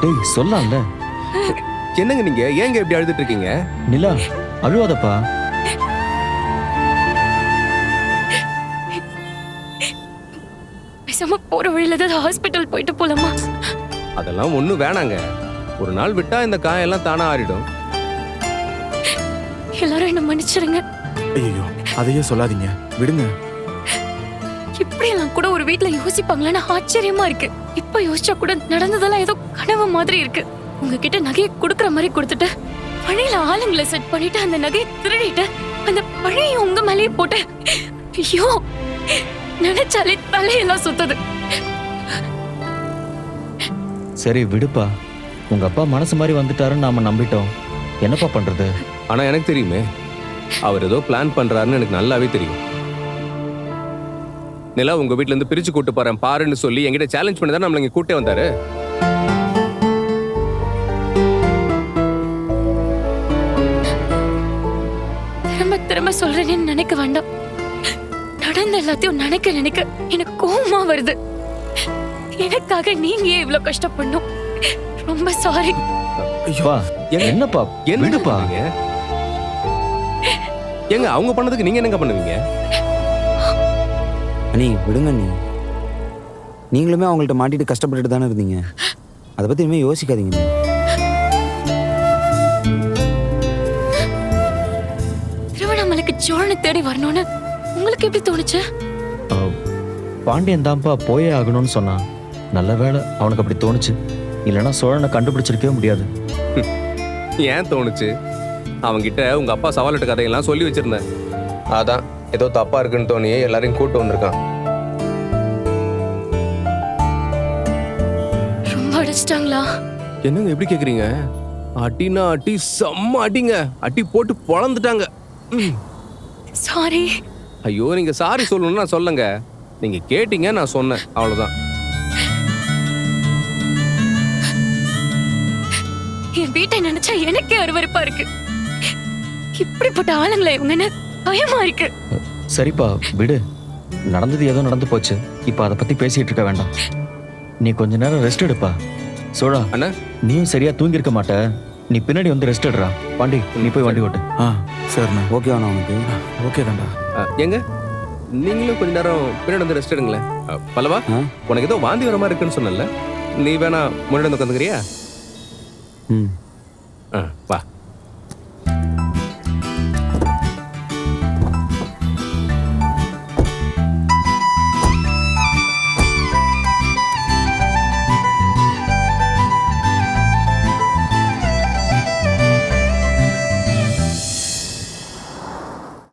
டேய் சொல்லலாம்ல. என்னங்க நீங்க ஏங்க இப்படி அழுதுட்டு இருக்கீங்க? நிலா அழுவாதப்பா. பேசாம போற வழியில ஏதாவது ஹாஸ்பிட்டல் போயிட்டு போலாமா? அதெல்லாம் ஒண்ணும் வேணாங்க. ஒரு நாள் விட்டா இந்த காயெல்லாம் தானா ஆறிடும். எல்லாரும் என்ன மன்னிச்சிருங்க. ஐயோ அதையே சொல்லாதீங்க, விடுங்க. இப்படி எல்லாம் கூட ஒரு வீட்ல யோசிப்பாங்களான்னு ஆச்சரியமா இருக்கு. இப்ப யோசிச்சா கூட நடந்ததெல்லாம் ஏதோ கனவு மாதிரி இருக்கு. உங்ககிட்ட நகையை கொடுக்கற மாதிரி கொடுத்துட்டு பழையில ஆளுங்களை செட் பண்ணிட்டு அந்த நகையை திருடிட்டு அந்த பழைய உங்க மேலேயே போட்டு ஐயோ நினைச்சாலே தலையெல்லாம் சுத்துது. சரி விடுப்பா. உங்க அப்பா மனசு மாதிரி வந்துட்டாருன்னு நாம நம்பிட்டோம். என்னப்பா பண்றது? ஆனா எனக்கு தெரியுமே, அவர் ஏதோ பிளான் பண்றாருன்னு எனக்கு நல்லாவே தெரியும். நிலா உங்க வீட்ல இருந்து பிரிச்சு கூட்டு போறேன் பாருன்னு சொல்லி என்கிட்ட சேலஞ்ச் பண்ணி தான் நம்மள இங்க கூட்டே வந்தாரு. திரும்ப திரும்ப சொல்றேன்னு நினைக்க வேண்டாம். நடந்த எல்லாத்தையும் நினைக்க நினைக்க எனக்கு கோவமா வருது. எனக்காக நீங்க ஏன் இவ்வளவு கஷ்டப்படணும்? ரொம்ப சாரி. ஐயோப்பா என்னப்பா விடுப்பா. ஏங்க அவங்க பண்ணதுக்கு நீங்க என்னங்க பண்ணுவீங்க? அண்ணி விடுங்க அண்ணி. நீங்களுமே அவங்கள்ட்ட மாட்டிட்டு கஷ்டப்பட்டுட்டு தானே இருந்தீங்க. அதை பற்றி இனிமேல் யோசிக்காதீங்க. திருவண்ணாமலைக்கு சோழனை தேடி வரணும்னு உங்களுக்கு எப்படி தோணுச்சு? பாண்டியன் தான்ப்பா போயே ஆகணும்னு சொன்னான். நல்ல வேளை அவனுக்கு அப்படி தோணுச்சு. இல்லைன்னா சோழனை கண்டுபிடிச்சிருக்கவே முடியாது. ஏன் தோணுச்சு? அவங்கிட்ட உங்க அப்பா சவாலிட்ட கதையெல்லாம் சொல்லி வச்சிருந்தேன். அதான் ஏதோ தப்பா இருக்குன்னு தோணி எல்லாரையும் கூட்டு வந்திருக்கான். ரொம்ப அடிச்சிட்டாங்களா? என்னங்க எப்படி கேக்குறீங்க? அடினா அடி, செம்ம அடிங்க. அடி போட்டு பொளந்துட்டாங்க. சாரி. ஐயோ நீங்க சாரி சொல்லணும்னு நான் சொல்லுங்க. நீங்க கேட்டீங்க, நான் சொன்னேன், அவ்வளவுதான். என் வீட்டை நினைச்சா எனக்கே அருவருப்பா இருக்கு. இப்படிப்பட்ட ஆளுங்களை இவங்கன்னு பயமா இருக்கு. சரிப்பா விடு. நடந்தது ஏதோ நடந்து போச்சு. இப்ப அதை பத்தி பேசிட்டு இருக்க வேண்டாம். நீ கொஞ்ச நேரம் ரெஸ்ட் எடுப்பா. சோழா அண்ணா, நீயும் சரியா தூங்கி இருக்க மாட்ட. நீ பின்னாடி வந்து ரெஸ்ட் எடுறா. பாண்டி நீ போய் வண்டி ஓட்டு. சரிண்ணா. ஓகேவாண்ணா உனக்கு? ஓகே தான்டா. எங்க நீங்களும் கொஞ்ச நேரம் பின்னாடி வந்து ரெஸ்ட் எடுங்களேன். பல்லவா, உனக்கு ஏதோ வாந்தி வர மாதிரி இருக்குன்னு சொன்னல, நீ வேணா முன்னாடி வந்து உட்காந்துக்கிறியா? ம் வா.